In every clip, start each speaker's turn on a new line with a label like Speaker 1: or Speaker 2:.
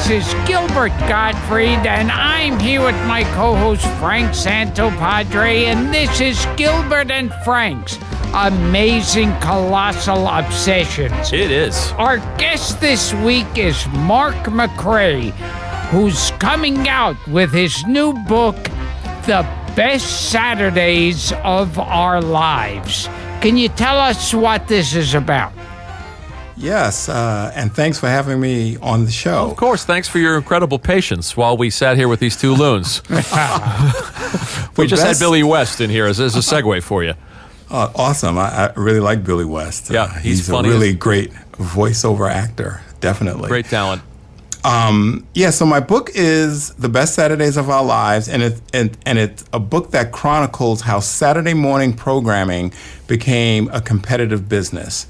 Speaker 1: This is Gilbert Gottfried, and I'm here with my co-host Frank Santopadre, and this is Gilbert and Frank's Amazing Colossal Obsessions.
Speaker 2: It is.
Speaker 1: Our guest this week is Mark McCrae, who's coming out with his new book, The Best Saturdays of Our Lives. Can you tell us what this is about?
Speaker 3: Yes, and thanks for having me on the show.
Speaker 2: Of course, thanks for your incredible patience while we sat here with these two loons. We just had Billy West in here as a segue for you.
Speaker 3: Awesome. I really like Billy West.
Speaker 2: Yeah, he's funny.
Speaker 3: A really great voiceover actor, definitely.
Speaker 2: Great talent.
Speaker 3: So my book is The Best Saturdays of Our Lives, and it's a book that chronicles how Saturday morning programming became a competitive business.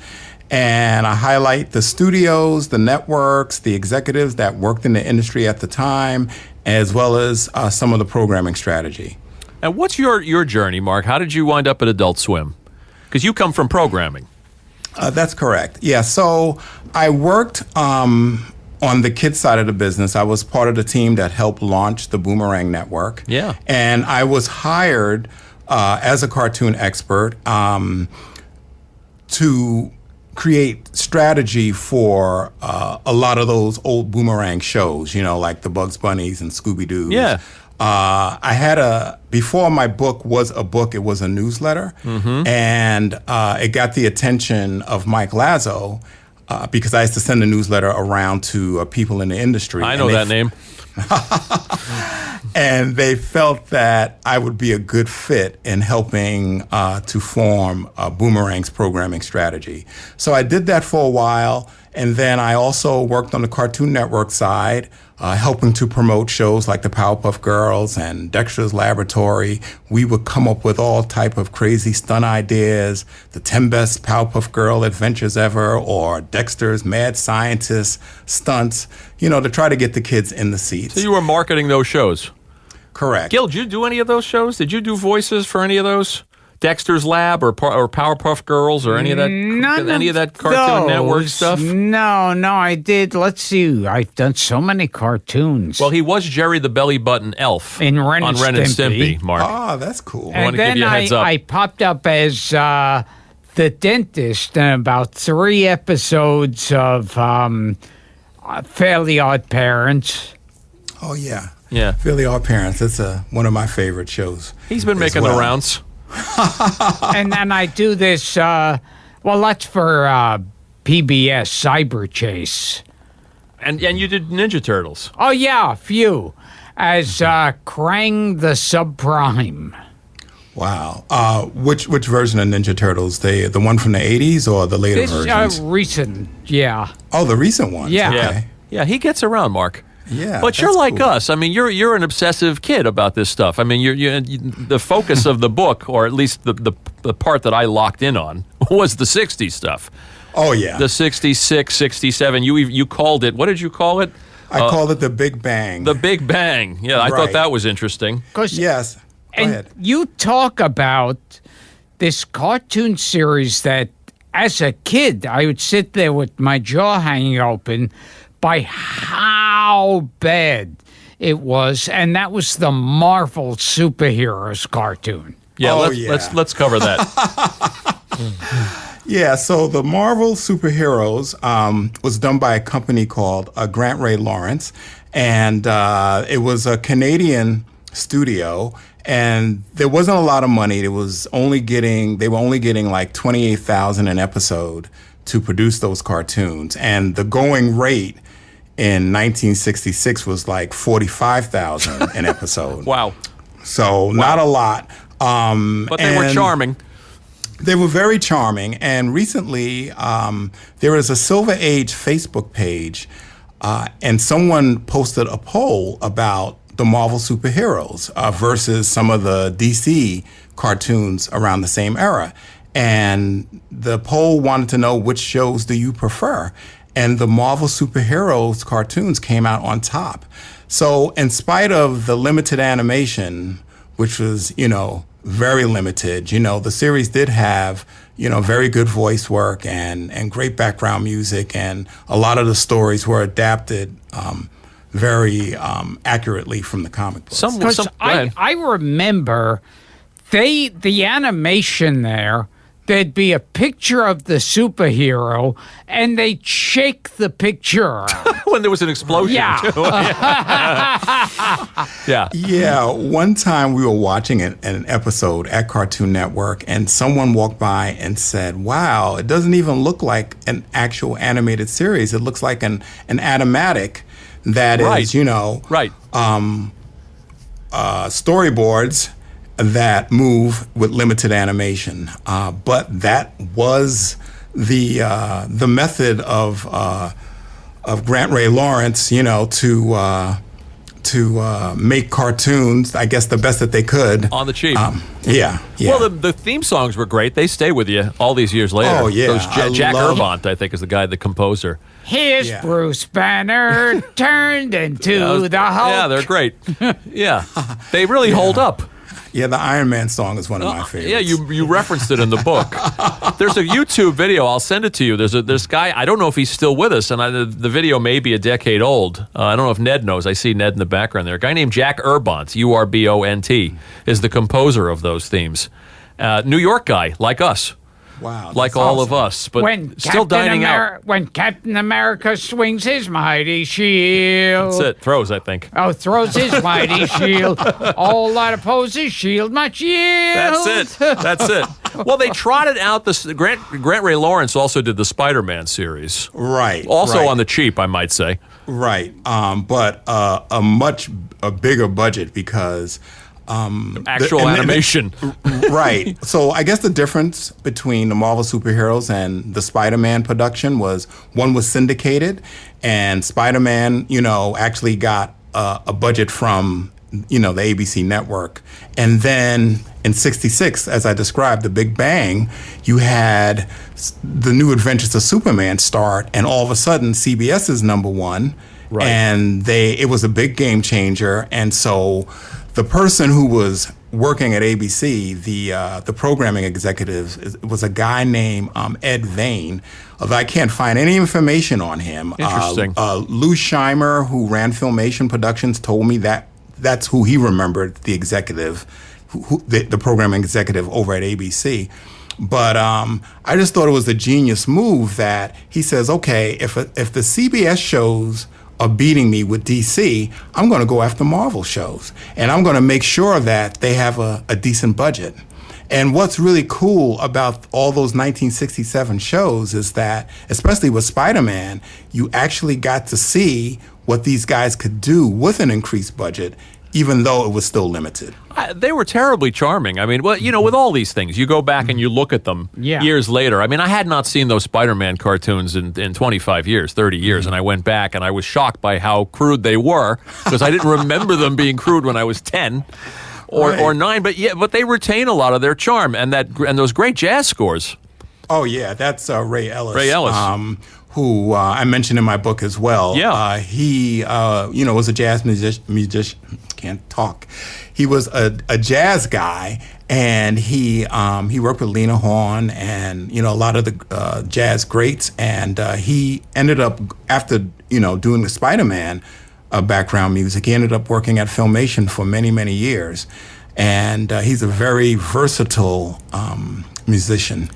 Speaker 3: And I highlight the studios, the networks, the executives that worked in the industry at the time, as well as some of the programming strategy.
Speaker 2: And what's your journey, Mark? How did you wind up at Adult Swim? Because you come from programming.
Speaker 3: That's correct. Yeah, so I worked on the kids side of the business. I was part of the team that helped launch the Boomerang Network.
Speaker 2: Yeah.
Speaker 3: And I was hired as a cartoon expert to create strategy for a lot of those old Boomerang shows, like the Bugs Bunnies and Scooby-Doo.
Speaker 2: Yeah.
Speaker 3: I had before my book was a book, it was a newsletter. Mm-hmm. And it got the attention of Mike Lazo because I used to send a newsletter around to people in the industry.
Speaker 2: I know that name.
Speaker 3: And they felt that I would be a good fit in helping to form Boomerang's programming strategy. So I did that for a while, and then I also worked on the Cartoon Network side, helping to promote shows like the Powerpuff Girls and Dexter's Laboratory. We would come up with all type of crazy stunt ideas, the 10 best Powerpuff Girl adventures ever, or Dexter's Mad Scientist stunts, to try to get the kids in the seats.
Speaker 2: So you were marketing those shows?
Speaker 3: Correct.
Speaker 2: Gil, did you do any of those shows? Did you do voices for any of those? Dexter's Lab or Powerpuff Girls or any of that? Any of that Cartoon Network stuff?
Speaker 1: No, I did. Let's see. I've done so many cartoons.
Speaker 2: Well, he was Jerry the Belly Button Elf
Speaker 1: in Ren
Speaker 2: on Ren and Stimpy, Mark.
Speaker 3: Oh, that's cool.
Speaker 1: And then I popped up as the dentist in about 3 episodes of Fairly Odd Parents.
Speaker 3: Oh, yeah.
Speaker 2: Yeah.
Speaker 3: Fairly Odd Parents. That's one of my favorite shows.
Speaker 2: He's been making the rounds.
Speaker 1: And then I do this, that's for PBS, Cyber Chase.
Speaker 2: And you did Ninja Turtles.
Speaker 1: Oh, yeah, a few. As Krang the Subprime.
Speaker 3: Wow. Which version of Ninja Turtles? The one from the 80s or the later versions?
Speaker 1: Recent, yeah.
Speaker 3: Oh, the recent ones.
Speaker 1: Yeah.
Speaker 3: Okay.
Speaker 2: Yeah, he gets around, Mark.
Speaker 3: Yeah,
Speaker 2: but you're like
Speaker 3: cool.
Speaker 2: us. I mean, you're an obsessive kid about this stuff. I mean, you're the focus of the book, or at least the part that I locked in on, was the 60s stuff.
Speaker 3: Oh, yeah.
Speaker 2: The 66, 67. You called it, what did you call it?
Speaker 3: I called it the Big Bang.
Speaker 2: The Big Bang. Yeah, I thought that was interesting.
Speaker 3: Yes. Go ahead.
Speaker 1: You talk about this cartoon series that, as a kid, I would sit there with my jaw hanging open by how bad it was, and that was the Marvel Superheroes cartoon.
Speaker 2: Yeah, let's cover that.
Speaker 3: Yeah, so the Marvel Superheroes was done by a company called Grant Ray Lawrence, and it was a Canadian studio, and there wasn't a lot of money. They were only getting like $28,000 an episode to produce those cartoons, and the going rate in 1966 was like $45,000 an episode.
Speaker 2: Wow.
Speaker 3: So not a lot.
Speaker 2: But they were charming.
Speaker 3: They were very charming. And recently, there was a Silver Age Facebook page, and someone posted a poll about the Marvel superheroes versus some of the DC cartoons around the same era. And the poll wanted to know, which shows do you prefer? And the Marvel superheroes cartoons came out on top. So in spite of the limited animation, which was, very limited, the series did have, very good voice work and great background music. And a lot of the stories were adapted very accurately from the comic books.
Speaker 1: Because
Speaker 2: go ahead.
Speaker 1: I remember the animation there, there'd be a picture of the superhero, and they'd shake the picture around.
Speaker 2: When there was an explosion,
Speaker 1: Yeah.
Speaker 2: too. Yeah.
Speaker 3: Yeah, one time we were watching an episode at Cartoon Network, and someone walked by and said, "Wow, it doesn't even look like an actual animated series. It looks like an animatic that
Speaker 2: Right.
Speaker 3: is, you know,
Speaker 2: Right.
Speaker 3: storyboards that move with limited animation." But that was the method of Grant Ray Lawrence, you know, to make cartoons, I guess, the best that they could.
Speaker 2: On the cheap.
Speaker 3: Yeah.
Speaker 2: Well, the theme songs were great. They stay with you all these years later.
Speaker 3: Oh, yeah.
Speaker 2: Those
Speaker 3: I
Speaker 2: Jack
Speaker 3: love-
Speaker 2: Urbont, I think, is the guy, the composer.
Speaker 1: Here's
Speaker 3: Yeah.
Speaker 1: Bruce Banner turned into the Hulk.
Speaker 2: Yeah, they're great. Yeah. They really hold up.
Speaker 3: Yeah, the Iron Man song is one of my favorites.
Speaker 2: Yeah, you referenced it in the book. There's a YouTube video. I'll send it to you. There's this guy. I don't know if he's still with us, and the video may be a decade old. I don't know if Ned knows. I see Ned in the background there. A guy named Jack Urbont, Urbont, is the composer of those themes. New York guy, like us.
Speaker 3: Wow.
Speaker 2: Like
Speaker 3: that's
Speaker 2: all
Speaker 3: awesome.
Speaker 2: of us, but
Speaker 1: When
Speaker 2: still dining out.
Speaker 1: When Captain America swings his mighty shield.
Speaker 2: That's it. Throws, I think.
Speaker 1: Oh, throws his mighty shield. All that opposes shield my shield.
Speaker 2: That's it. That's it. Well, they trotted out this. Grant Ray Lawrence also did the Spider-Man series.
Speaker 3: Right.
Speaker 2: Also
Speaker 3: right.
Speaker 2: on the cheap, I might say.
Speaker 3: Right. But a much bigger budget because.
Speaker 2: Actual animation.
Speaker 3: Right. So I guess the difference between the Marvel superheroes and the Spider-Man production was one was syndicated, and Spider-Man, you know, actually got a budget from, you know, the ABC network. And then in '66, as I described, the Big Bang, you had the New Adventures of Superman start, and all of a sudden CBS is number one.
Speaker 2: Right.
Speaker 3: And it was a big game changer. And so the person who was working at ABC, the programming executive, was a guy named Ed Vane. Although I can't find any information on him.
Speaker 2: Interesting.
Speaker 3: Lou Scheimer, who ran Filmation Productions, told me that that's who he remembered, the executive, the programming executive over at ABC. But I just thought it was a genius move that he says, okay, if the CBS shows are beating me with DC, I'm going to go after Marvel shows. And I'm going to make sure that they have a decent budget. And what's really cool about all those 1967 shows is that, especially with Spider-Man, you actually got to see what these guys could do with an increased budget, even though it was still limited.
Speaker 2: They were terribly charming. I mean, well, you know, with all these things, you go back and you look at them
Speaker 1: Yeah.
Speaker 2: years later. I mean, I had not seen those Spider-Man cartoons in 25 years, 30 years, and I went back and I was shocked by how crude they were because I didn't remember them being crude when I was 10 or,
Speaker 3: Right.
Speaker 2: or 9. But they retain a lot of their charm and those great jazz scores.
Speaker 3: Oh, yeah, that's Ray Ellis.
Speaker 2: Ray Ellis.
Speaker 3: Who I mentioned in my book as well.
Speaker 2: Yeah.
Speaker 3: He, was a jazz musician. Can't talk. He was a jazz guy, and he worked with Lena Horne and, you know, a lot of the jazz greats. And he ended up, after, you know, doing the Spider-Man background music, he ended up working at Filmation for many, many years. And he's a very versatile musician.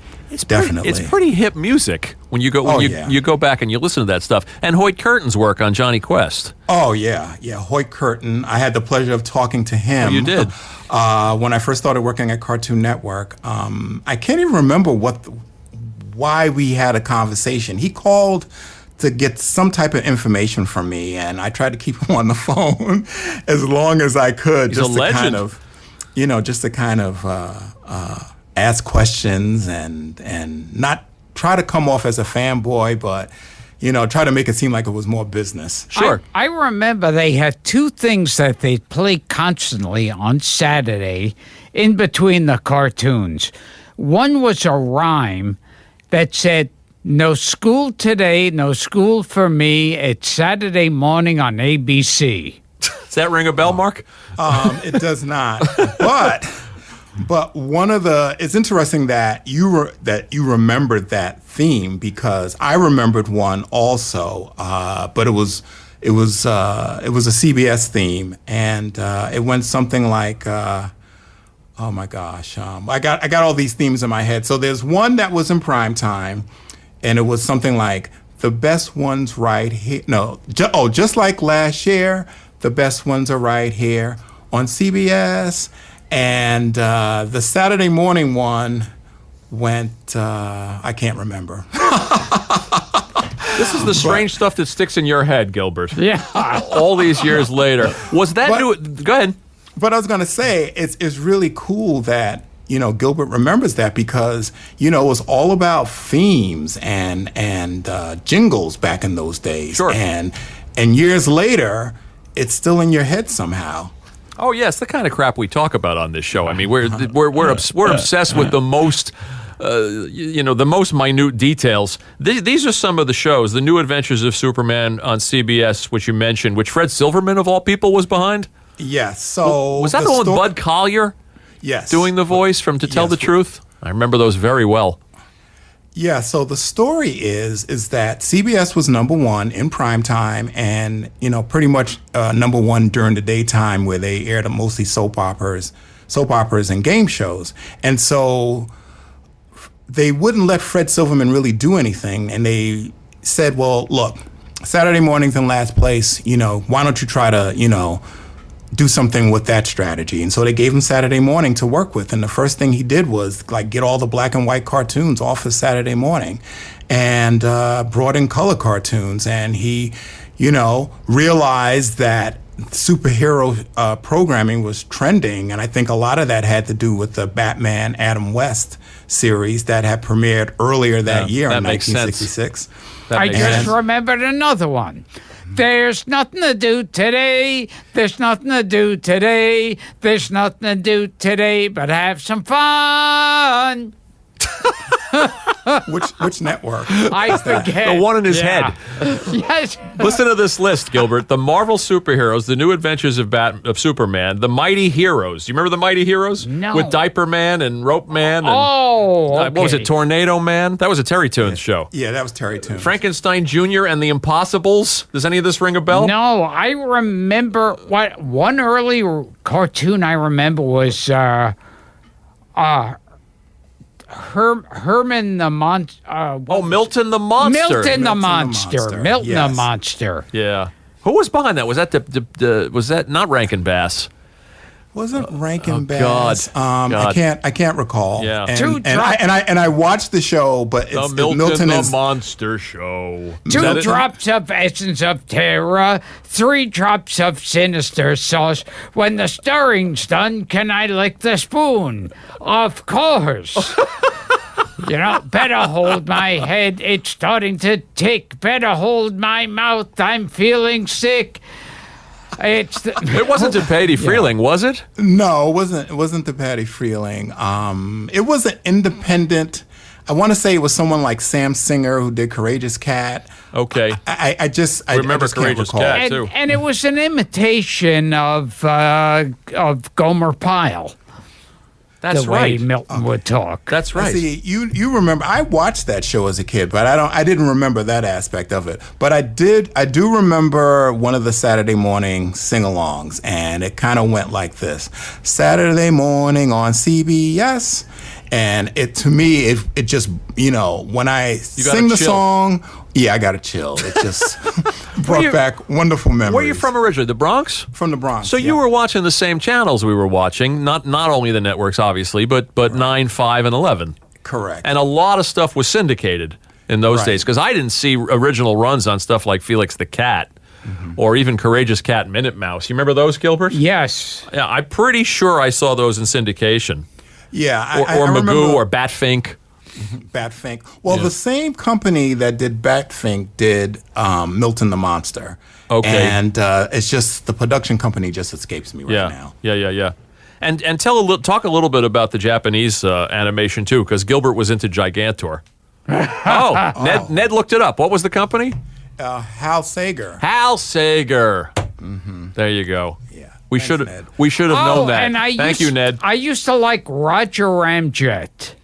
Speaker 3: Definitely.
Speaker 2: It's pretty hip music when you go you go back and you listen to that stuff. And Hoyt Curtin's work on Johnny Quest.
Speaker 3: Oh, yeah. Hoyt Curtin. I had the pleasure of talking to him.
Speaker 2: Oh, you did?
Speaker 3: When I first started working at Cartoon Network. I can't even remember why we had a conversation. He called to get some type of information from me, and I tried to keep him on the phone as long as I could.
Speaker 2: He's a legend.
Speaker 3: Just to kind of ask questions and not try to come off as a fanboy, but, you know, try to make it seem like it was more business.
Speaker 2: Sure.
Speaker 1: I remember they had two things that they'd play constantly on Saturday in between the cartoons. One was a rhyme that said, "No school today, no school for me. It's Saturday morning on ABC."
Speaker 2: Does that ring a bell, Mark?
Speaker 3: It does not. But one of it's interesting that you remembered that theme, because I remembered one also, but it was it was a CBS theme, and it went something like, oh my gosh, I got all these themes in my head. So there's one that was in prime time, and it was something like the best ones right here. No, just like last year, the best ones are right here on CBS. And the Saturday morning one went, I can't remember.
Speaker 2: This is the strange stuff that sticks in your head, Gilbert.
Speaker 1: Yeah.
Speaker 2: All these years later. Was that new? Go ahead.
Speaker 3: But I was going to say, it's really cool that, Gilbert remembers that because, it was all about themes and jingles back in those days.
Speaker 2: Sure.
Speaker 3: And years later, it's still in your head somehow.
Speaker 2: Oh yes, the kind of crap we talk about on this show. I mean, we're obsessed with the most, the most minute details. These are some of the shows: The New Adventures of Superman on CBS, which you mentioned, which Fred Silverman of all people was behind.
Speaker 3: Yes. So
Speaker 2: was that the one with Bud Collyer?
Speaker 3: Yes.
Speaker 2: Doing the voice from To Tell the Truth. I remember those very well.
Speaker 3: Yeah, so the story is that CBS was number one in prime time and, pretty much number one during the daytime where they aired mostly soap operas and game shows. And so they wouldn't let Fred Silverman really do anything. And they said, well, look, Saturday morning's in last place, why don't you try to, do something with that strategy. And so they gave him Saturday morning to work with. And the first thing he did was get all the black and white cartoons off of Saturday morning and brought in color cartoons. And he, realized that superhero programming was trending. And I think a lot of that had to do with the Batman Adam West series that had premiered earlier that year in 1966.
Speaker 1: I just remembered another one. There's nothing to do today. There's nothing to do today. There's nothing to do today but have some fun.
Speaker 3: Which network?
Speaker 1: I forget.
Speaker 2: The one in his head.
Speaker 1: Yes.
Speaker 2: Listen to this list, Gilbert. The Marvel superheroes, The New Adventures of Superman, The Mighty Heroes. You remember The Mighty Heroes?
Speaker 1: No.
Speaker 2: With Diaper Man and Rope Man. And,
Speaker 1: okay.
Speaker 2: what was it, Tornado Man? That was a Terry Toons show.
Speaker 3: Yeah, that was Terry Toons.
Speaker 2: Frankenstein Jr. and the Impossibles. Does any of this ring a bell?
Speaker 1: No, I remember one early cartoon I remember was Herman the Monster.
Speaker 2: Milton the Monster.
Speaker 1: Milton the Monster. Milton
Speaker 3: Yes.
Speaker 1: the Monster.
Speaker 2: Yeah. Who was behind that? Was that was that not Rankin Bass?
Speaker 3: Wasn't Rankin
Speaker 2: Oh,
Speaker 3: Bass?
Speaker 2: God.
Speaker 3: I can't recall.
Speaker 2: Yeah.
Speaker 3: And I watched the show, but
Speaker 2: The
Speaker 3: it's
Speaker 2: Milton the
Speaker 3: is
Speaker 2: Monster Show. Is
Speaker 1: 2
Speaker 2: that it?
Speaker 1: drops of essence of terror, 3 drops of sinister sauce. When the stirring's done, can I lick the spoon? Of course. Better hold my head. It's starting to tick. Better hold my mouth. I'm feeling sick.
Speaker 2: It wasn't to Patty Freeling, was it?
Speaker 3: No, it wasn't the Patty Freeling. It was an independent. I want to say it was someone like Sam Singer who did Courageous Cat.
Speaker 2: Okay.
Speaker 3: I
Speaker 2: remember
Speaker 3: just can't
Speaker 2: Courageous
Speaker 3: recall.
Speaker 2: Cat. too.
Speaker 1: And it was an imitation of Gomer Pyle.
Speaker 2: That's
Speaker 1: the way
Speaker 2: right.
Speaker 1: Milton would talk.
Speaker 2: That's right.
Speaker 3: See, you remember? I watched that show as a kid, but I didn't remember that aspect of it. But I do remember one of the Saturday morning sing-alongs, and it kind of went like this: Saturday morning on CBS. And it just when I sing the song, I got to chill. It just brought back wonderful memories.
Speaker 2: Where are you from originally? The Bronx?
Speaker 3: From the Bronx.
Speaker 2: So you were watching the same channels we were watching, not only the networks, obviously, but 9, 5, and 11.
Speaker 3: Correct.
Speaker 2: And a lot of stuff was syndicated in those days, because I didn't see original runs on stuff like Felix the Cat or even Courageous Cat and Minute Mouse. You remember those, Gilbert?
Speaker 1: Yes.
Speaker 2: Yeah, I'm pretty sure I saw those in syndication.
Speaker 3: Yeah.
Speaker 2: Or Magoo or Batfink.
Speaker 3: Batfink. Well, the same company that did Batfink did Milton the Monster.
Speaker 2: Okay.
Speaker 3: And it's just the production company just escapes me right now.
Speaker 2: Yeah. And talk a little bit about the Japanese animation too, because Gilbert was into Gigantor. Ned looked it up. What was the company?
Speaker 3: Hal Sager.
Speaker 2: Hal Sager. There you go.
Speaker 3: Yeah.
Speaker 2: We should have known that.
Speaker 1: And
Speaker 2: Thank you, Ned.
Speaker 1: I used to like Roger Ramjet.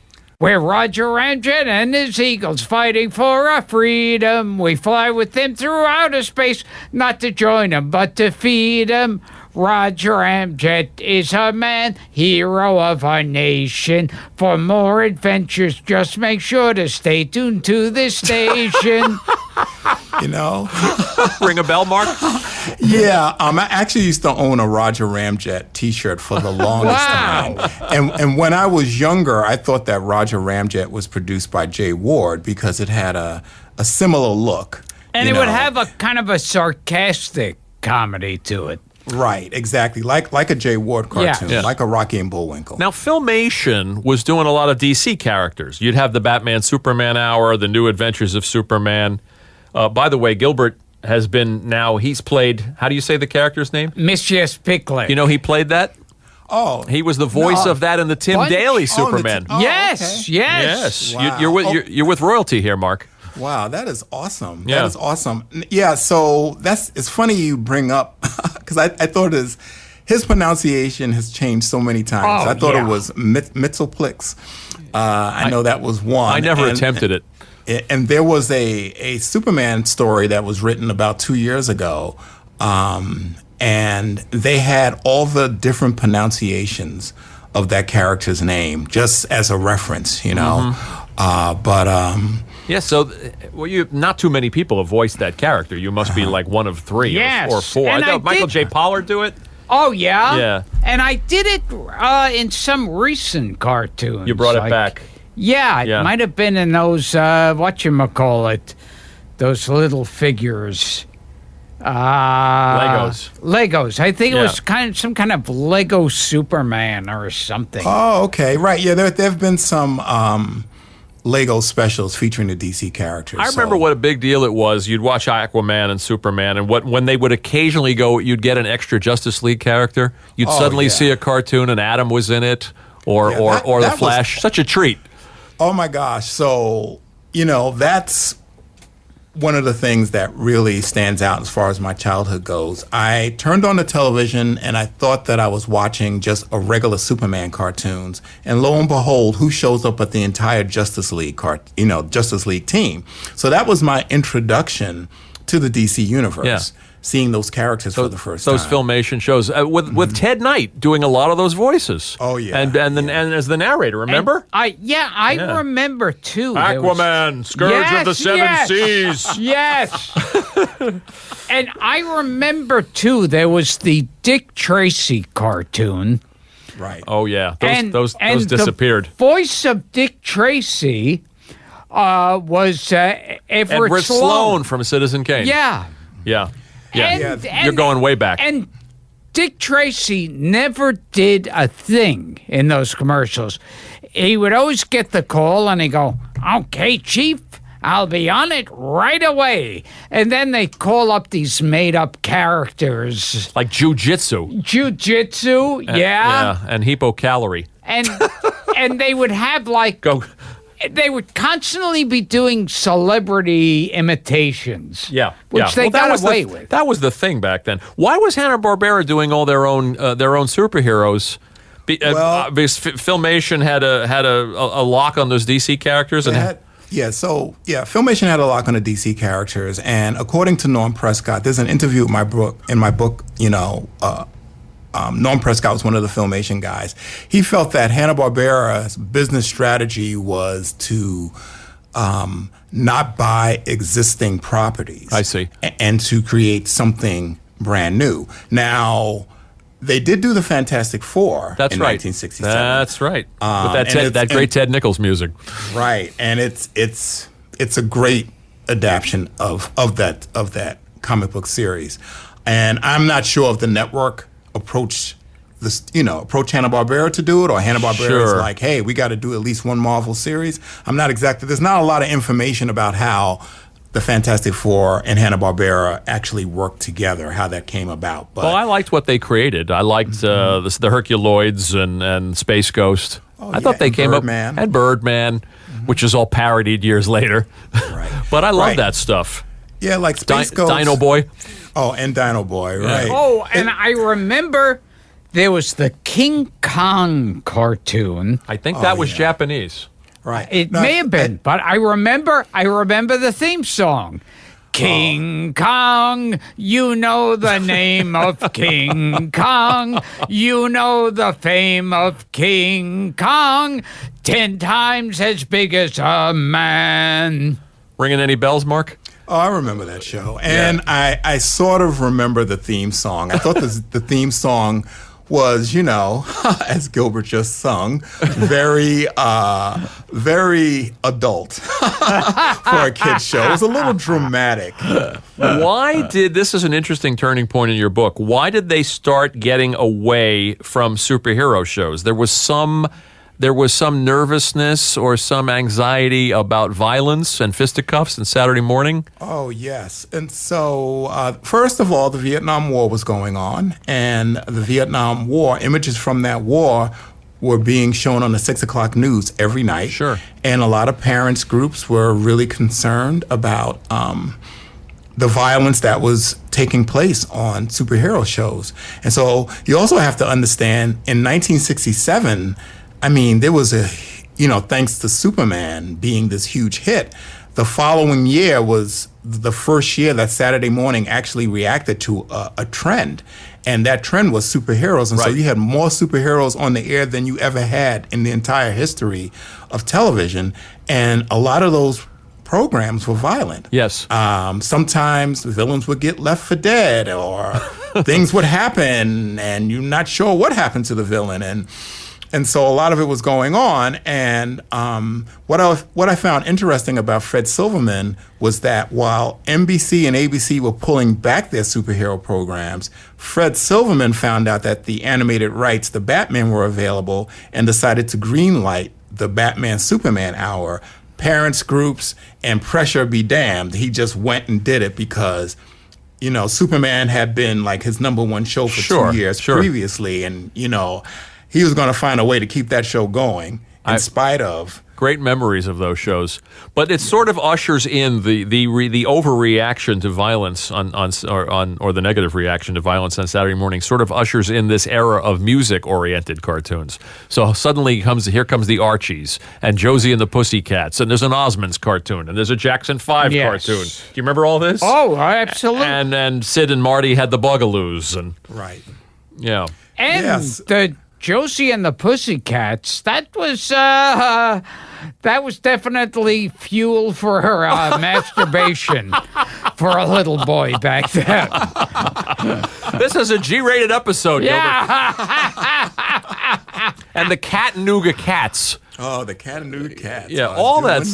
Speaker 1: Where Roger Ramjet and his eagles fighting for our freedom. We fly with them through outer space, not to join them, but to feed them. Roger Ramjet is our man, hero of our nation. For more adventures, just make sure to stay tuned to this station.
Speaker 3: You know?
Speaker 2: Ring a bell, Mark?
Speaker 3: Yeah, I actually used to own a Roger Ramjet T-shirt for the longest
Speaker 1: Wow.
Speaker 3: time. And when I was younger, I thought that Roger Ramjet was produced by Jay Ward because it had a similar look.
Speaker 1: And
Speaker 3: you
Speaker 1: it would
Speaker 3: know?
Speaker 1: have a kind of a sarcastic comedy to it.
Speaker 3: Right, exactly, like a Jay Ward cartoon,
Speaker 2: Yeah.
Speaker 3: like a Rocky and Bullwinkle.
Speaker 2: Now, Filmation was doing a lot of DC characters. You'd have the Batman Superman Hour, the New Adventures of Superman. By the way, Gilbert has been he's played, how do you say the character's name?
Speaker 1: Mischief Pickler.
Speaker 2: You know he played that?
Speaker 3: Oh,
Speaker 2: He was the voice
Speaker 3: No.
Speaker 2: of that in the Tim
Speaker 1: What?
Speaker 2: Daly
Speaker 3: Oh,
Speaker 2: Superman.
Speaker 3: Oh,
Speaker 1: yes,
Speaker 3: okay.
Speaker 1: yes.
Speaker 2: Yes,
Speaker 3: Wow.
Speaker 2: you're with royalty here, Mark.
Speaker 3: wow, that is awesome.
Speaker 2: Yeah.
Speaker 3: That is awesome. Yeah, so it's funny you bring up because I thought his pronunciation has changed so many times.
Speaker 1: Oh,
Speaker 3: I thought
Speaker 1: yeah.
Speaker 3: it was Mitzelplix. I know that was one.
Speaker 2: I never
Speaker 3: And-
Speaker 2: attempted it.
Speaker 3: And there was a Superman story that was written about 2 years ago, and they had all the different pronunciations of that character's name just as a reference, you know.
Speaker 2: Yeah, so not too many people have voiced that character. You must be like one of three
Speaker 1: Yes,
Speaker 2: or four.
Speaker 1: and
Speaker 2: I know
Speaker 1: I
Speaker 2: Michael
Speaker 1: did-
Speaker 2: J. Pollard do it.
Speaker 1: Oh, yeah?
Speaker 2: Yeah.
Speaker 1: And I did it in some recent cartoons.
Speaker 2: You brought it
Speaker 1: like-
Speaker 2: back.
Speaker 1: Yeah, it
Speaker 2: Yeah.
Speaker 1: might have been in those, whatchamacallit, those little figures.
Speaker 2: Legos.
Speaker 1: Legos. I think it
Speaker 2: Yeah.
Speaker 1: was some kind of Lego Superman or something.
Speaker 3: Oh, okay, right. Yeah, there have been some Lego specials featuring the DC characters.
Speaker 2: I remember what a big deal it was. You'd watch Aquaman and Superman, and when they would occasionally go, you'd get an extra Justice League character. You'd suddenly
Speaker 3: yeah.
Speaker 2: see a cartoon, and Adam was in it, or
Speaker 3: Yeah,
Speaker 2: or
Speaker 3: that-
Speaker 2: or the
Speaker 3: that was-
Speaker 2: Flash. Such a treat.
Speaker 3: Oh my gosh. So, that's one of the things that really stands out as far as my childhood goes. I turned on the television and I thought that I was watching just a regular Superman cartoons. And lo and behold, who shows up at the entire Justice League Justice League team. So that was my introduction to the DC universe.
Speaker 2: Yeah.
Speaker 3: Seeing those characters for the first
Speaker 2: Those
Speaker 3: time.
Speaker 2: Filmation shows with Ted Knight doing a lot of those voices.
Speaker 3: Oh, yeah.
Speaker 2: and as the narrator. Remember?
Speaker 1: I remember too. There was-
Speaker 2: Aquaman, Scourge of the Seven
Speaker 1: Yes,
Speaker 2: Seas.
Speaker 1: Yes. And I remember too, there was the Dick Tracy cartoon.
Speaker 3: Right.
Speaker 2: Oh yeah, those
Speaker 1: and
Speaker 2: disappeared.
Speaker 1: The voice of Dick Tracy was Everett
Speaker 2: Edward Sloan from Citizen Kane.
Speaker 1: Yeah.
Speaker 2: yeah.
Speaker 1: And-
Speaker 2: You're going way back.
Speaker 1: And Dick Tracy never did a thing in those commercials. He would always get the call and he'd go, "Okay, Chief, I'll be on it right away." And then they'd call up these made-up characters.
Speaker 2: Like jujitsu.
Speaker 1: Jiu-jitsu, yeah.
Speaker 2: And hypocalorie.
Speaker 1: And they would have like...
Speaker 2: Go.
Speaker 1: They would constantly be doing celebrity imitations.
Speaker 2: Yeah,
Speaker 1: Which
Speaker 2: yeah.
Speaker 1: they
Speaker 2: Well, that
Speaker 1: got
Speaker 2: was
Speaker 1: away
Speaker 2: the,
Speaker 1: with.
Speaker 2: That was the thing back then. Why was Hanna-Barbera doing all their own superheroes? Because Filmation had a lock on those DC characters, and
Speaker 3: Filmation had a lock on the DC characters, and according to Norm Prescott, there's an interview in my book. Norm Prescott was one of the Filmation guys. He felt that Hanna-Barbera's business strategy was to not buy existing properties.
Speaker 2: I see.
Speaker 3: And to create something brand new. Now, they did do the Fantastic Four
Speaker 2: That's
Speaker 3: in
Speaker 2: right.
Speaker 3: 1967.
Speaker 2: That's right. With
Speaker 3: and
Speaker 2: that great Ted Nichols music.
Speaker 3: Right, and it's a great adaptation of that comic book series, and I'm not sure if the network approached Hanna-Barbera to do it, or Hanna-Barbera is
Speaker 2: Sure.
Speaker 3: like, hey, we got to do at least one Marvel series. There's not a lot of information about how the Fantastic Four and Hanna-Barbera actually worked together, how that came about. But
Speaker 2: Well, I liked what they created. I liked the Herculoids and Space Ghost. I thought
Speaker 3: yeah,
Speaker 2: they
Speaker 3: and
Speaker 2: came
Speaker 3: Birdman.
Speaker 2: up and Birdman, which is all parodied years later.
Speaker 3: Right.
Speaker 2: But I love
Speaker 3: Right.
Speaker 2: that stuff.
Speaker 3: yeah, like Space Ghost.
Speaker 2: Dino Boy.
Speaker 3: Oh, and Dino Boy, right.
Speaker 1: Oh, and I remember there was the King Kong cartoon.
Speaker 2: I think that was
Speaker 3: yeah.
Speaker 2: Japanese.
Speaker 3: Right.
Speaker 1: It
Speaker 3: No,
Speaker 1: may have been, but I remember the theme song. King Kong, you know the name of King Kong. You know the fame of King Kong. 10 times as big as a man.
Speaker 2: Ringing any bells, Mark?
Speaker 3: Oh, I remember that show. And I sort of remember the theme song. I thought the theme song was, as Gilbert just sung, very adult for a kid's show. It was a little dramatic.
Speaker 2: This is an interesting turning point in your book. Why did they start getting away from superhero shows? There was some nervousness or some anxiety about violence and fisticuffs in Saturday morning.
Speaker 3: Oh, yes. And so, first of all, the Vietnam War was going on, and the Vietnam War, images from that war were being shown on the 6 o'clock news every night.
Speaker 2: Sure.
Speaker 3: And a lot of parents groups were really concerned about the violence that was taking place on superhero shows. And so you also have to understand, in 1967, there was thanks to Superman being this huge hit, the following year was the first year that Saturday Morning actually reacted to a trend. And that trend was superheroes. And so you had more superheroes on the air than you ever had in the entire history of television. And a lot of those programs were violent.
Speaker 2: Yes.
Speaker 3: Sometimes the villains would get left for dead, or things would happen and you're not sure what happened to the villain. And so a lot of it was going on. And what I found interesting about Fred Silverman was that while NBC and ABC were pulling back their superhero programs, Fred Silverman found out that the animated rights to Batman were available and decided to greenlight the Batman Superman hour. Parents groups and pressure be damned. He just went and did it because Superman had been like his number one show for 2 years previously. And, he was going to find a way to keep that show going in spite of.
Speaker 2: Great memories of those shows, but it sort of ushers in the overreaction to violence or the negative reaction to violence on Saturday morning. Sort of ushers in this era of music-oriented cartoons. So suddenly here comes the Archies and Josie and the Pussycats, and there's an Osmonds cartoon, and there's a Jackson 5 cartoon. Do you remember all this?
Speaker 1: Oh, absolutely.
Speaker 2: And Sid and Marty had the Bugaloos, and
Speaker 3: yeah,
Speaker 1: and the Josie and the Pussycats, that was definitely fuel for her masturbation for a little boy back then.
Speaker 2: This is a G-rated episode,
Speaker 1: Yeah.
Speaker 2: And the Cattanooga Cats.
Speaker 3: Oh, the Cattanooga Cats.
Speaker 2: Yeah, all that's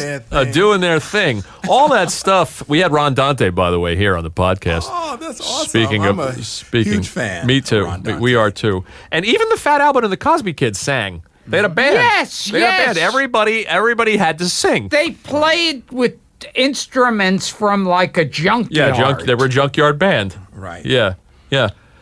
Speaker 2: doing their thing. All that stuff. We had Ron Dante, by the way, here on the podcast.
Speaker 3: Oh, that's awesome.
Speaker 2: Speaking
Speaker 3: I'm
Speaker 2: of,
Speaker 3: a huge fan.
Speaker 2: Me too.
Speaker 3: Of Ron Dante.
Speaker 2: We are too. And even the Fat Albert and the Cosby Kids sang. They had a band. They had a band. Everybody had to sing.
Speaker 1: They played with instruments from like a junkyard.
Speaker 2: They were a junkyard band.
Speaker 3: Right.
Speaker 2: Yeah.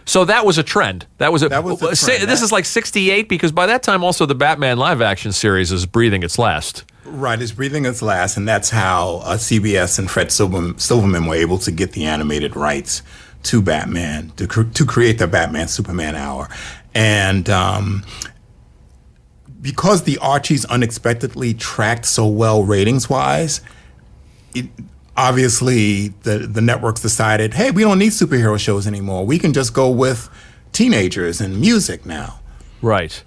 Speaker 2: So that was a trend. That was a trend. This is like 68, because by that time also the Batman live action series is breathing its last.
Speaker 3: Right, it's breathing its last, and that's how CBS and Fred Silverman were able to get the animated rights to Batman, to create the Batman Superman hour. And because the Archies unexpectedly tracked so well ratings-wise, obviously the networks decided, hey, we don't need superhero shows anymore. We can just go with teenagers and music now.
Speaker 2: Right.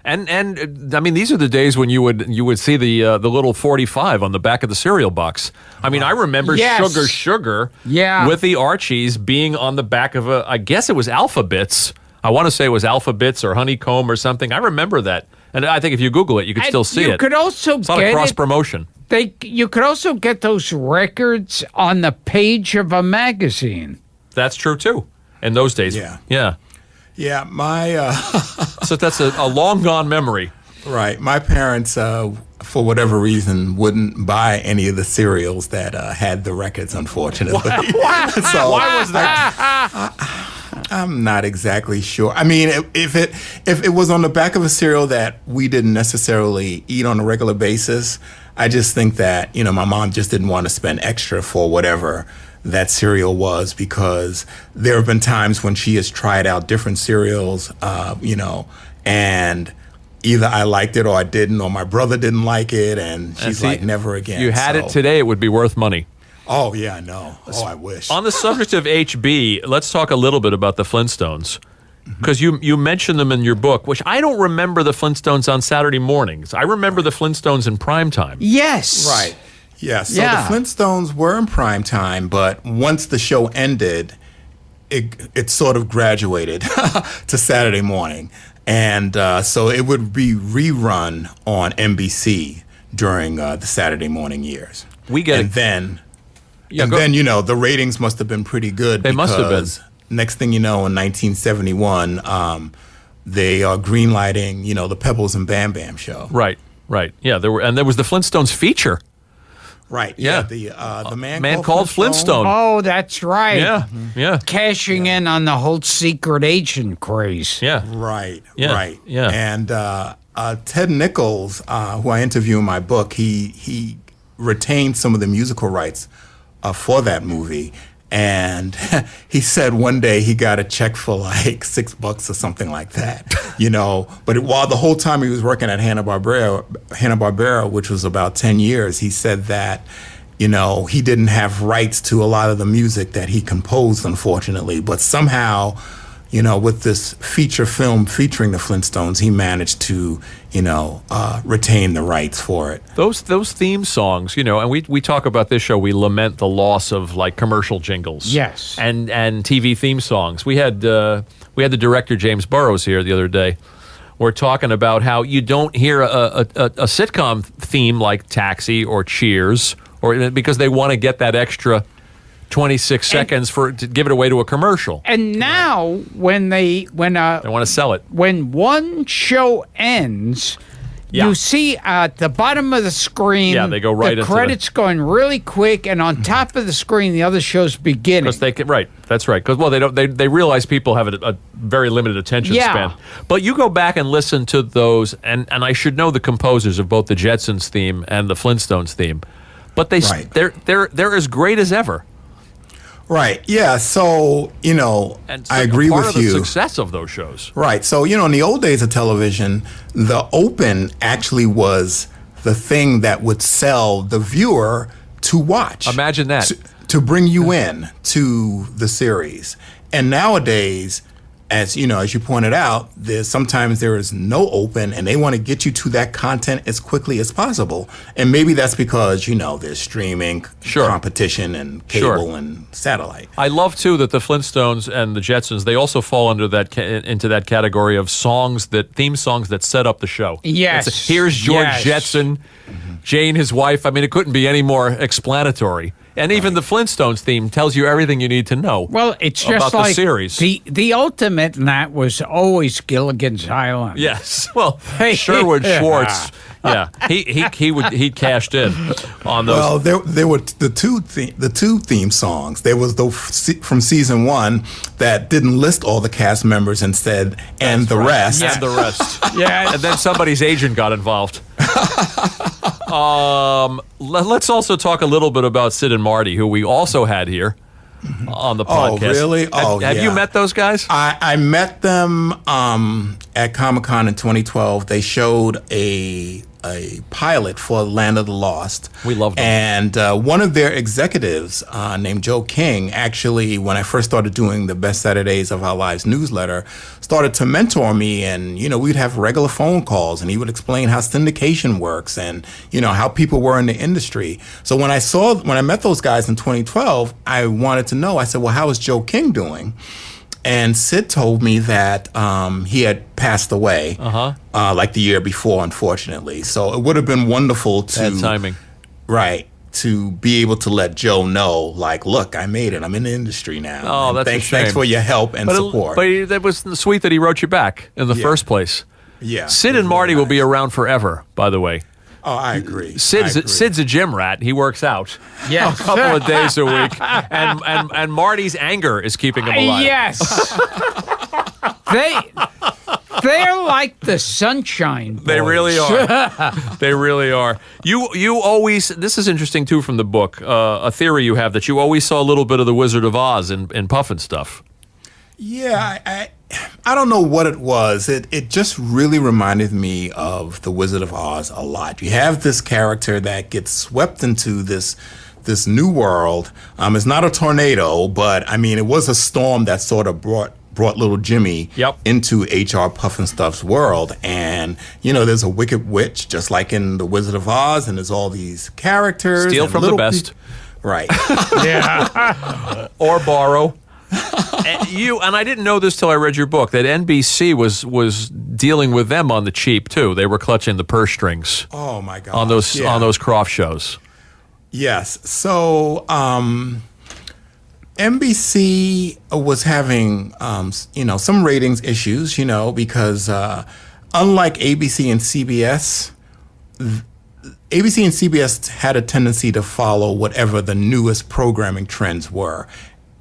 Speaker 2: And these are the days when you would see the little 45 on the back of the cereal box. I remember Sugar with the Archies being on the back of I guess it was Alpha-Bits. I want to say it was Alpha-Bits or Honeycomb or something. I remember that. And I think if you Google it, you could still see it.
Speaker 1: You could also
Speaker 2: it's not a cross-promotion.
Speaker 1: You could also get those records on the page of a magazine.
Speaker 2: That's true, too, in those days.
Speaker 3: Yeah, my...
Speaker 2: So that's a long-gone memory.
Speaker 3: Right. My parents, for whatever reason, wouldn't buy any of the cereals that had the records, unfortunately.
Speaker 2: Why was that?
Speaker 3: I'm not exactly sure. If it was on the back of a cereal that we didn't necessarily eat on a regular basis, I just think that, my mom just didn't want to spend extra for whatever that cereal was, because there have been times when she has tried out different cereals, and either I liked it or I didn't, or my brother didn't like it, and she's
Speaker 2: see,
Speaker 3: like, never again.
Speaker 2: If you had
Speaker 3: So-
Speaker 2: it today, it would be worth money.
Speaker 3: Oh, yeah, I know. Oh, I wish.
Speaker 2: On the subject of HB, let's talk a little bit about the Flintstones. Because you mentioned them in your book, which I don't remember the Flintstones on Saturday mornings. I remember the Flintstones in prime time.
Speaker 1: Yes.
Speaker 3: Right. Yeah. So
Speaker 1: Yeah.
Speaker 3: the Flintstones were in prime time, but once the show ended, it sort of graduated to Saturday morning. And so it would be rerun on NBC during the Saturday morning years.
Speaker 2: We get
Speaker 3: and
Speaker 2: it.
Speaker 3: then,
Speaker 2: Yeah,
Speaker 3: and
Speaker 2: go-
Speaker 3: then, the ratings must have been pretty good.
Speaker 2: They must have been.
Speaker 3: because next thing you know, in 1971, they are greenlighting, the Pebbles and Bam Bam show.
Speaker 2: Right. Yeah, there was the Flintstones feature.
Speaker 3: Right.
Speaker 2: Yeah.
Speaker 3: The
Speaker 2: Man called Flintstone.
Speaker 1: Oh, that's right.
Speaker 2: Yeah.
Speaker 1: Cashing in on the whole secret agent craze.
Speaker 2: Yeah.
Speaker 3: Right.
Speaker 2: Yeah,
Speaker 3: Right.
Speaker 2: yeah.
Speaker 3: And Ted Nichols, who I interview in my book, he retained some of the musical rights for that movie. And he said one day he got a check for like $6 or something like that, But while the whole time he was working at Hanna-Barbera, which was about 10 years, he said that, he didn't have rights to a lot of the music that he composed, unfortunately. But somehow, with this feature film featuring the Flintstones, he managed to, retain the rights for it.
Speaker 2: Those theme songs, and we talk about this show, we lament the loss of like commercial jingles.
Speaker 1: Yes.
Speaker 2: And TV theme songs. We had the director James Burrows here the other day. We're talking about how you don't hear a sitcom theme like Taxi or Cheers, or because they want to get that extra 26 seconds to give it away to a commercial.
Speaker 1: And now, when
Speaker 2: They want to sell it.
Speaker 1: when one show ends,
Speaker 2: Yeah.
Speaker 1: you see at the bottom of the screen,
Speaker 2: Yeah, they go right
Speaker 1: the
Speaker 2: into
Speaker 1: credits going really quick, and on top of the screen, the other show's beginning.
Speaker 2: Because they can, right, that's right. Because they realize people have a very limited attention
Speaker 1: Yeah.
Speaker 2: span. But you go back and listen to those, and I should know the composers of both the Jetsons theme and the Flintstones theme, but
Speaker 3: Right.
Speaker 2: they're as great as ever.
Speaker 3: Right. Yeah. So,
Speaker 2: And so
Speaker 3: I agree
Speaker 2: part
Speaker 3: with
Speaker 2: of
Speaker 3: you.
Speaker 2: the success of those shows.
Speaker 3: Right. So, in the old days of television, the open actually was the thing that would sell the viewer to watch.
Speaker 2: Imagine that.
Speaker 3: To bring you in to the series. And nowadays, as you pointed out, sometimes there is no open, and they want to get you to that content as quickly as possible. And maybe that's because there's streaming,
Speaker 2: Sure.
Speaker 3: competition, and
Speaker 2: Sure.
Speaker 3: cable and satellite.
Speaker 2: I love too that the Flintstones and the Jetsons, they also fall under into that category of theme songs that set up the show.
Speaker 1: Yes.
Speaker 2: Here's George
Speaker 1: Yes.
Speaker 2: Jetson, Jane, his wife. I mean, it couldn't be any more explanatory. And even the Flintstones theme tells you everything you need to know.
Speaker 1: Well, it's
Speaker 2: about
Speaker 1: just
Speaker 2: the
Speaker 1: like
Speaker 2: series.
Speaker 1: the ultimate in that was always Gilligan's Island.
Speaker 2: Yes. Well,
Speaker 1: Hey.
Speaker 2: Sherwood Schwartz. Yeah, he cashed in on those.
Speaker 3: Well, there were the two theme songs. There was from season 1 that didn't list all the cast members and said and the rest.
Speaker 2: And the rest.
Speaker 1: Yeah.
Speaker 2: And then somebody's agent got involved. Let's also talk a little bit about Sid and Marty, who we also had here on the
Speaker 3: Oh,
Speaker 2: podcast.
Speaker 3: really? Oh,
Speaker 2: have you
Speaker 3: yeah.
Speaker 2: met those guys?
Speaker 3: I met them at Comic-Con in 2012. They showed a pilot for Land of the Lost.
Speaker 2: We love them.
Speaker 3: And one of their executives named Joe King, actually, when I first started doing the Best Saturdays of Our Lives newsletter, started to mentor me. And, we'd have regular phone calls, and he would explain how syndication works and, how people were in the industry. So when I met those guys in 2012, I wanted to know. I said, well, how is Joe King doing? And Sid told me that he had passed away like the year before, unfortunately. So it would have been wonderful to...
Speaker 2: Bad timing.
Speaker 3: Right. To be able to let Joe know, like, look, I made it. I'm in the industry now.
Speaker 2: Oh,
Speaker 3: And
Speaker 2: that's a
Speaker 3: thanks
Speaker 2: shame.
Speaker 3: for your help and support.
Speaker 2: But that was sweet that he wrote you back in the first place.
Speaker 3: Yeah.
Speaker 2: Sid
Speaker 3: it
Speaker 2: and
Speaker 3: was
Speaker 2: Marty
Speaker 3: really
Speaker 2: will be
Speaker 3: nice.
Speaker 2: around forever, by the way.
Speaker 3: Oh, I agree.
Speaker 2: Sid's a gym rat. He works out
Speaker 1: Yes.
Speaker 2: a couple of days a week. And Marty's anger is keeping him alive.
Speaker 1: Yes. They're like the Sunshine Boys.
Speaker 2: They really are. They really are. You always, this is interesting too from the book, a theory you have that you always saw a little bit of the Wizard of Oz in Puffin stuff.
Speaker 3: Yeah, I don't know what it was. It just really reminded me of The Wizard of Oz a lot. You have this character that gets swept into this new world. It's not a tornado, but I mean, it was a storm that sort of brought little Jimmy into H.R. Pufnstuf's world. And, there's a wicked witch, just like in The Wizard of Oz, and there's all these characters.
Speaker 2: Steal from the best.
Speaker 3: Right.
Speaker 1: Yeah.
Speaker 2: Or borrow. And I didn't know this till I read your book, that NBC was dealing with them on the cheap too. They were clutching the purse strings.
Speaker 3: Oh my God.
Speaker 2: On those Croft shows.
Speaker 3: Yes. So NBC was having some ratings issues, because unlike ABC and CBS, ABC and CBS had a tendency to follow whatever the newest programming trends were.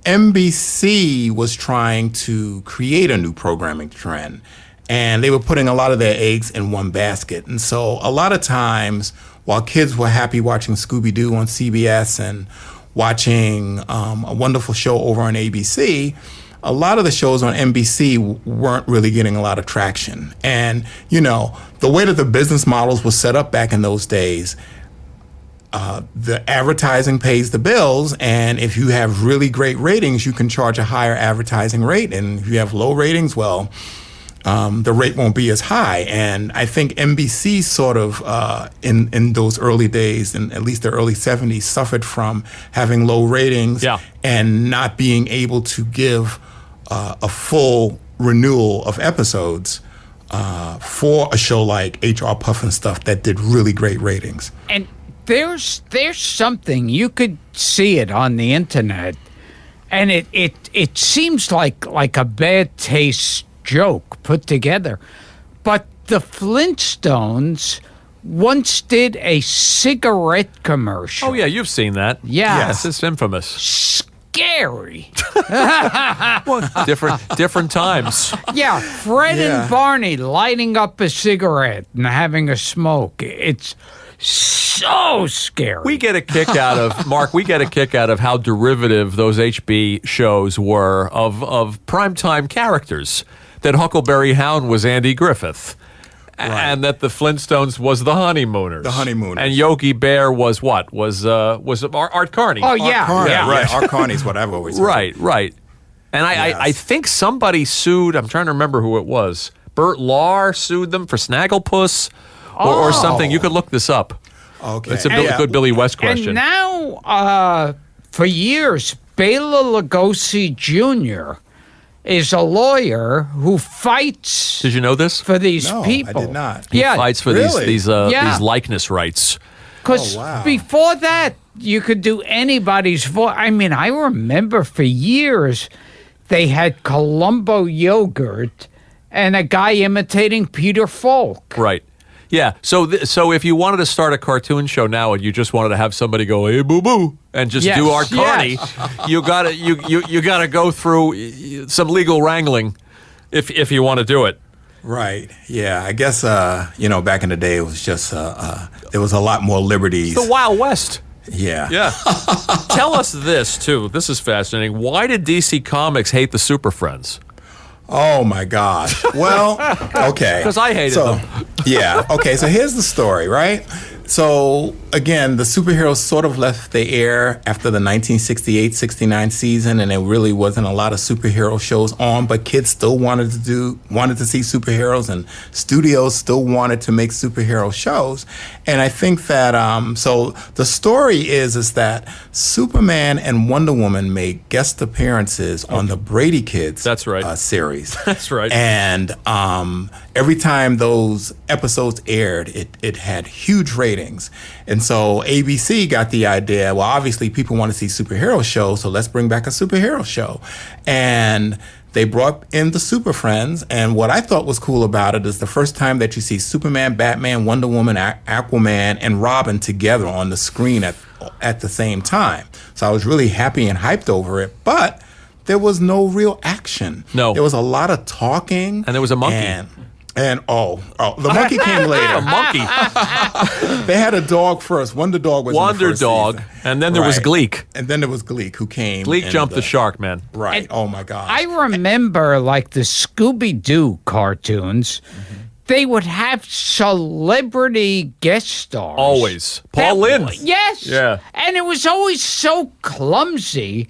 Speaker 3: NBC was trying to create a new programming trend, and they were putting a lot of their eggs in one basket. And so a lot of times, while kids were happy watching Scooby-Doo on CBS and watching a wonderful show over on ABC, a lot of the shows on NBC weren't really getting a lot of traction. And, the way that the business models were set up back in those days, the advertising pays the bills, and if you have really great ratings, you can charge a higher advertising rate. And if you have low ratings, well, the rate won't be as high. And I think NBC sort of, in those early days, in at least the early 70s, suffered from having low ratings and not being able to give a full renewal of episodes for a show like H.R. Pufnstuf that did really great ratings.
Speaker 1: And there's something, you could see it on the internet, and it seems like a bad taste joke put together. But the Flintstones once did a cigarette commercial.
Speaker 2: Oh yeah, you've seen that.
Speaker 1: Yeah.
Speaker 2: Yes, it's infamous.
Speaker 1: Scary.
Speaker 2: Different times.
Speaker 1: Yeah, Fred and Barney lighting up a cigarette and having a smoke. It's so scary.
Speaker 2: We get a kick out of Mark. We get a kick out of how derivative those HB shows were of primetime characters. That Huckleberry Hound was Andy Griffith, and that the Flintstones was the Honeymooners.
Speaker 3: The Honeymooners.
Speaker 2: And Yogi Bear was what? Was Art Carney.
Speaker 1: Oh yeah,
Speaker 3: Art Carney.
Speaker 1: yeah.
Speaker 3: Right. Art Carney's what I've always heard.
Speaker 2: Right. And I think somebody sued. I'm trying to remember who it was. Bert Lahr sued them for Snagglepuss. Or something. You could look this up.
Speaker 3: Okay.
Speaker 2: It's a good Billy West question.
Speaker 1: And now, for years, Bela Lugosi Jr. is a lawyer who fights.
Speaker 2: Did you know this?
Speaker 1: For these
Speaker 3: No,
Speaker 1: people.
Speaker 3: I did not.
Speaker 2: He fights for
Speaker 3: Really?
Speaker 2: these likeness rights.
Speaker 1: Because
Speaker 3: wow.
Speaker 1: before that, you could do anybody's voice. I mean, I remember for years they had Columbo yogurt and a guy imitating Peter Falk.
Speaker 2: Right. Yeah. So if you wanted to start a cartoon show now and you just wanted to have somebody go, hey, boo boo, and just do Art Carney, you gotta go through some legal wrangling if you want to do it.
Speaker 3: Right. Yeah. I guess back in the day it was just there was a lot more liberties.
Speaker 2: The Wild West.
Speaker 3: Yeah.
Speaker 2: Yeah. Tell us this too. This is fascinating. Why did DC Comics hate the Super Friends?
Speaker 3: Oh my gosh. Well, okay.
Speaker 2: Because I hated them.
Speaker 3: Yeah. Okay. So here's the story, right? So again, the superheroes sort of left the air after the 1968-69 season, and there really wasn't a lot of superhero shows on, but kids still wanted to see superheroes, and studios still wanted to make superhero shows. And I think that so the story is that Superman and Wonder Woman made guest appearances on the Brady Kids
Speaker 2: That's right.
Speaker 3: series.
Speaker 2: That's right.
Speaker 3: And every time those episodes aired, it had huge ratings. And so ABC got the idea, well, obviously people want to see superhero shows, so let's bring back a superhero show. And they brought in the Super Friends, and what I thought was cool about it is the first time that you see Superman, Batman, Wonder Woman, Aquaman, and Robin together on the screen at the same time. So I was really happy and hyped over it, but there was no real action.
Speaker 2: No.
Speaker 3: There was a lot of talking.
Speaker 2: And there was a monkey.
Speaker 3: And the monkey came
Speaker 2: A
Speaker 3: later.
Speaker 2: monkey.
Speaker 3: They had a dog first. Wonder Dog was in the
Speaker 2: Wonder
Speaker 3: first
Speaker 2: Dog.
Speaker 3: season.
Speaker 2: And then there was
Speaker 3: Right.
Speaker 2: Gleek.
Speaker 3: And then there was Gleek, who came.
Speaker 2: Gleek
Speaker 3: in
Speaker 2: jumped the shark, man.
Speaker 3: Right.
Speaker 1: And
Speaker 3: Oh my God.
Speaker 1: I remember like the Scooby-Doo cartoons. They would have celebrity guest stars.
Speaker 2: Always. Paul
Speaker 1: That-
Speaker 2: Lynde.
Speaker 1: Yes.
Speaker 2: Yeah.
Speaker 1: And it was always so clumsy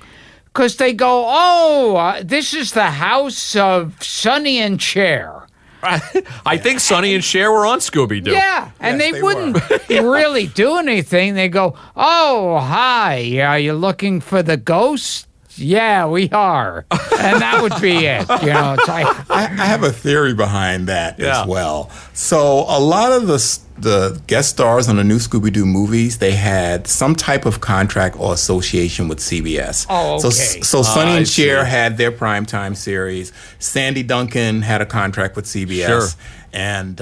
Speaker 1: because they go, this is the house of Sonny and Cher.
Speaker 2: I think Sonny and Cher were on Scooby-Doo.
Speaker 1: Yeah. And
Speaker 3: Yes,
Speaker 1: they
Speaker 3: they
Speaker 1: wouldn't really do anything. They go, hi, are you looking for the ghost? Yeah, we are. And that would be it. It's like,
Speaker 3: I have a theory behind that
Speaker 2: Yeah.
Speaker 3: as well. So a lot of the guest stars on the new Scooby-Doo movies, they had some type of contract or association with CBS.
Speaker 1: Oh,
Speaker 3: So,
Speaker 1: okay.
Speaker 3: so Sonny
Speaker 2: I
Speaker 3: and Cher
Speaker 2: see.
Speaker 3: had their primetime series. Sandy Duncan had a contract with CBS.
Speaker 2: Sure.
Speaker 3: And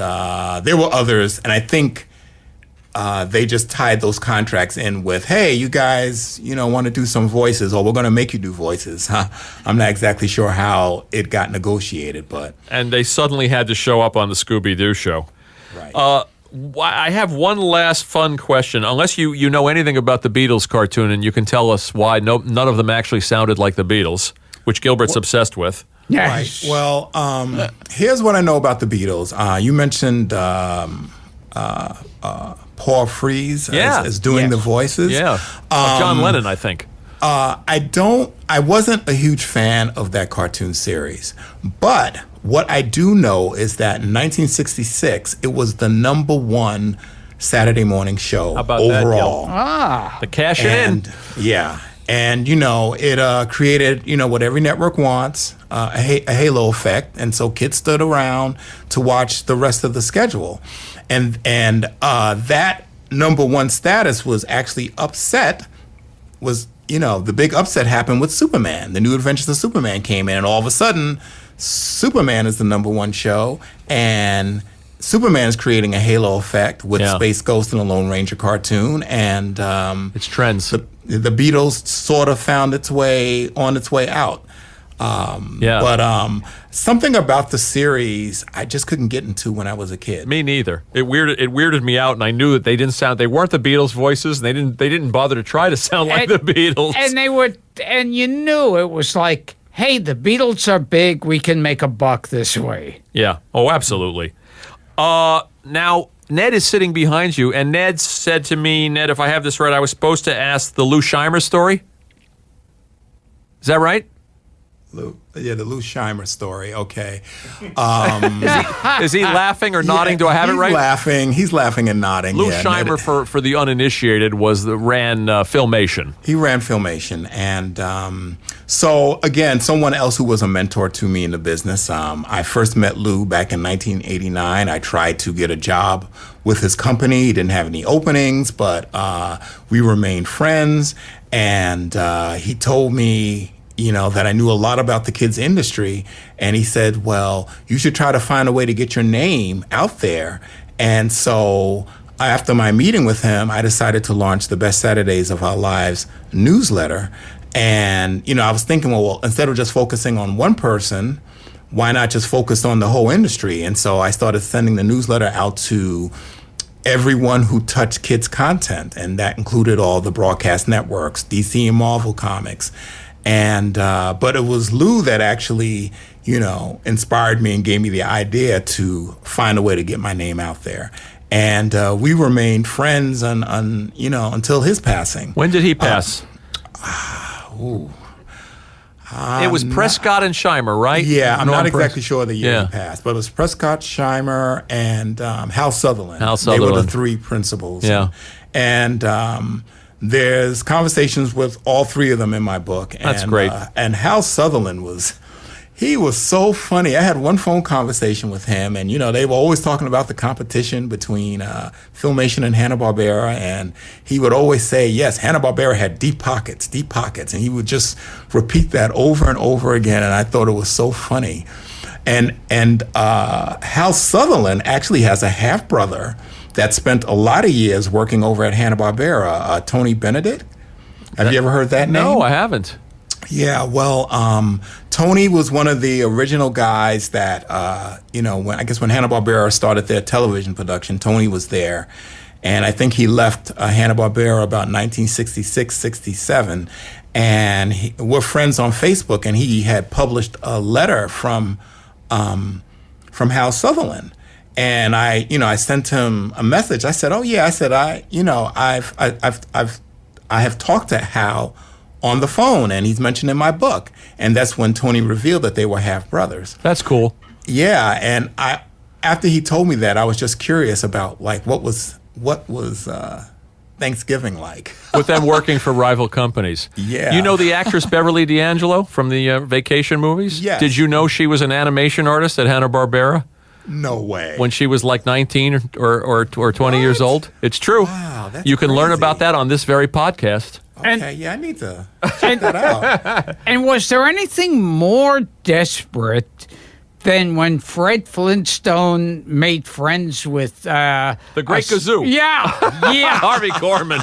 Speaker 3: there were others. And I think they just tied those contracts in with, hey, you guys, want to do some voices, or we're going to make you do voices. I'm not exactly sure how it got negotiated, but
Speaker 2: And they suddenly had to show up on the Scooby-Doo show.
Speaker 3: right.
Speaker 2: I have one last fun question. Unless you know anything about the Beatles cartoon, and you can tell us why none of them actually sounded like the Beatles, which Gilbert's obsessed with.
Speaker 1: yes.
Speaker 3: Right. Well, here's what I know about the Beatles. You mentioned Paul Frees
Speaker 2: Yeah.
Speaker 3: as doing
Speaker 1: Yes.
Speaker 3: the voices.
Speaker 2: Yeah. John Lennon, I think.
Speaker 3: I wasn't a huge fan of that cartoon series, but what I do know is that in 1966, it was the #1 Saturday morning show
Speaker 2: about that, Gil?
Speaker 3: overall.
Speaker 2: The cash it in.
Speaker 3: And yeah, and it created what every network wants, a halo effect, and so kids stood around to watch the rest of the schedule, and that #1 status was actually upset. The big upset happened with Superman. The New Adventures of Superman came in, and all of a sudden, Superman is the #1 show, and Superman is creating a halo effect with
Speaker 2: Yeah.
Speaker 3: Space Ghost and the Lone Ranger cartoon, and
Speaker 2: It's trends.
Speaker 3: the Beatles sort of found its way out.
Speaker 2: Yeah.
Speaker 3: But something about the series I just couldn't get into when I was a kid.
Speaker 2: Me neither. It weirded me out, and I knew that they weren't the Beatles' voices, and they didn't bother to try to sound like the Beatles.
Speaker 1: And you knew it was like, hey, the Beatles are big. We can make a buck this way.
Speaker 2: Yeah. Oh, absolutely. Now, Ned is sitting behind you, and Ned said to me, Ned, if I have this right, I was supposed to ask the Lou Scheimer story. Is that right?
Speaker 3: The Lou Scheimer story. Okay.
Speaker 2: Is he laughing or nodding? Do I have it right?
Speaker 3: He's laughing and nodding.
Speaker 2: Lou
Speaker 3: yeah,
Speaker 2: Scheimer,
Speaker 3: Ned-
Speaker 2: for the uninitiated, ran Filmation.
Speaker 3: He ran Filmation, and so again, someone else who was a mentor to me in the business. I first met Lou back in 1989. I tried to get a job with his company. He didn't have any openings, but we remained friends, and he told me, that I knew a lot about the kids industry, and he said, well, you should try to find a way to get your name out there. And so after my meeting with him, I decided to launch the Best Saturdays of Our Lives newsletter. And, I was thinking, well, instead of just focusing on one person, why not just focus on the whole industry? And so I started sending the newsletter out to everyone who touched kids content, and that included all the broadcast networks, DC and Marvel Comics. And but it was Lou that actually, inspired me and gave me the idea to find a way to get my name out there. And we remained friends until his passing.
Speaker 2: When did he pass? It was Prescott and Scheimer, right?
Speaker 3: Yeah, I'm
Speaker 2: Norm
Speaker 3: not
Speaker 2: Pres-
Speaker 3: exactly sure the year
Speaker 2: Yeah.
Speaker 3: he passed, but it was Prescott, Scheimer, and Hal Sutherland.
Speaker 2: Hal
Speaker 3: They were
Speaker 2: Sutherland.
Speaker 3: the three principals.
Speaker 2: Yeah.
Speaker 3: And there's conversations with all three of them in my book.
Speaker 2: That's
Speaker 3: and,
Speaker 2: great.
Speaker 3: And Hal Sutherland was so funny. I had one phone conversation with him, and they were always talking about the competition between Filmation and Hanna-Barbera, and he would always say, yes, Hanna-Barbera had deep pockets, and he would just repeat that over and over again, and I thought it was so funny. And Hal Sutherland actually has a half-brother that spent a lot of years working over at Hanna-Barbera, Tony Benedict. Have you ever heard that name?
Speaker 2: No, I haven't.
Speaker 3: Yeah, well, Tony was one of the original guys that, when Hanna-Barbera started their television production, Tony was there. And I think he left Hanna-Barbera about 1966, 67. And we're friends on Facebook, and he had published a letter from Hal Sutherland. And I sent him a message. I said, "Oh yeah," I said, I have talked to Hal on the phone, and he's mentioned in my book." And that's when Tony revealed that they were half brothers.
Speaker 2: That's cool.
Speaker 3: Yeah, and after he told me that, I was just curious about like what was Thanksgiving like
Speaker 2: with them working for rival companies.
Speaker 3: Yeah.
Speaker 2: You know the actress Beverly D'Angelo from the Vacation movies?
Speaker 3: Yes.
Speaker 2: Did you know she was an animation artist at Hanna-Barbera?
Speaker 3: No way.
Speaker 2: When she was like 19 or 20 years old? It's true.
Speaker 3: Wow, that's
Speaker 2: you can learn
Speaker 3: crazy.
Speaker 2: about that on this very podcast.
Speaker 3: Okay, yeah, I need to check that out.
Speaker 1: And was there anything more desperate than when Fred Flintstone made friends with
Speaker 2: The Great Gazoo.
Speaker 1: Yeah, yeah.
Speaker 2: Harvey Korman.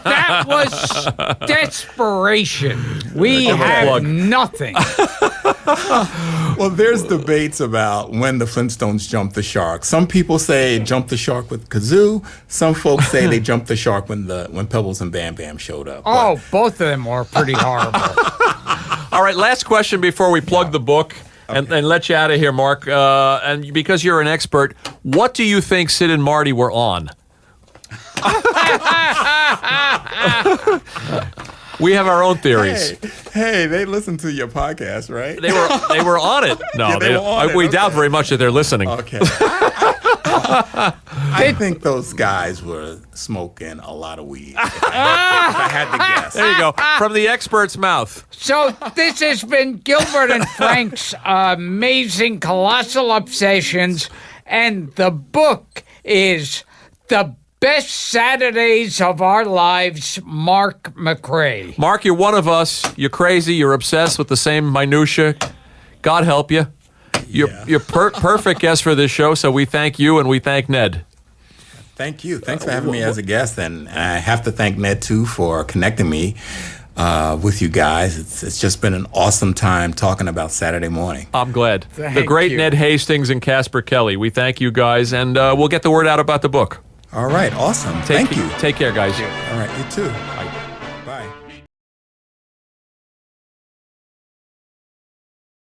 Speaker 1: That was desperation. We
Speaker 2: Give it a
Speaker 1: have
Speaker 2: plug.
Speaker 1: nothing.
Speaker 3: Well, there's debates about when the Flintstones jumped the shark. Some people say jumped the shark with Kazoo. Some folks say they jumped the shark when Pebbles and Bam Bam showed up.
Speaker 1: Oh, both of them were pretty horrible.
Speaker 2: All right, last question before we plug the book and let you out of here, Mark. And because you're an expert, what do you think Sid and Marty were on? We have our own theories.
Speaker 3: Hey, they listen to your podcast, right?
Speaker 2: They were on it. No,
Speaker 3: Yeah, they were on it,
Speaker 2: we
Speaker 3: okay.
Speaker 2: doubt very much that they're listening.
Speaker 3: Okay. I think those guys were smoking a lot of weed. If I had to guess.
Speaker 2: There you go. From the expert's mouth.
Speaker 1: So this has been Gilbert and Frank's amazing colossal obsessions, and the book is The Best Saturdays of Our Lives, Mark McCrae.
Speaker 2: Mark, you're one of us. You're crazy. You're obsessed with the same minutia. God help you. You're perfect guest for this show, so we thank you and we thank Ned.
Speaker 3: Thank you. Thanks for having me as a guest, and I have to thank Ned too for connecting me with you guys. It's just been an awesome time talking about Saturday morning.
Speaker 2: I'm glad.
Speaker 1: Thank
Speaker 2: the great
Speaker 1: you.
Speaker 2: Ned Hastings and Casper Kelly. We thank you guys, and we'll get the word out about the book.
Speaker 3: All right, awesome. Thank you.
Speaker 2: Take care, guys.
Speaker 3: All right, you too.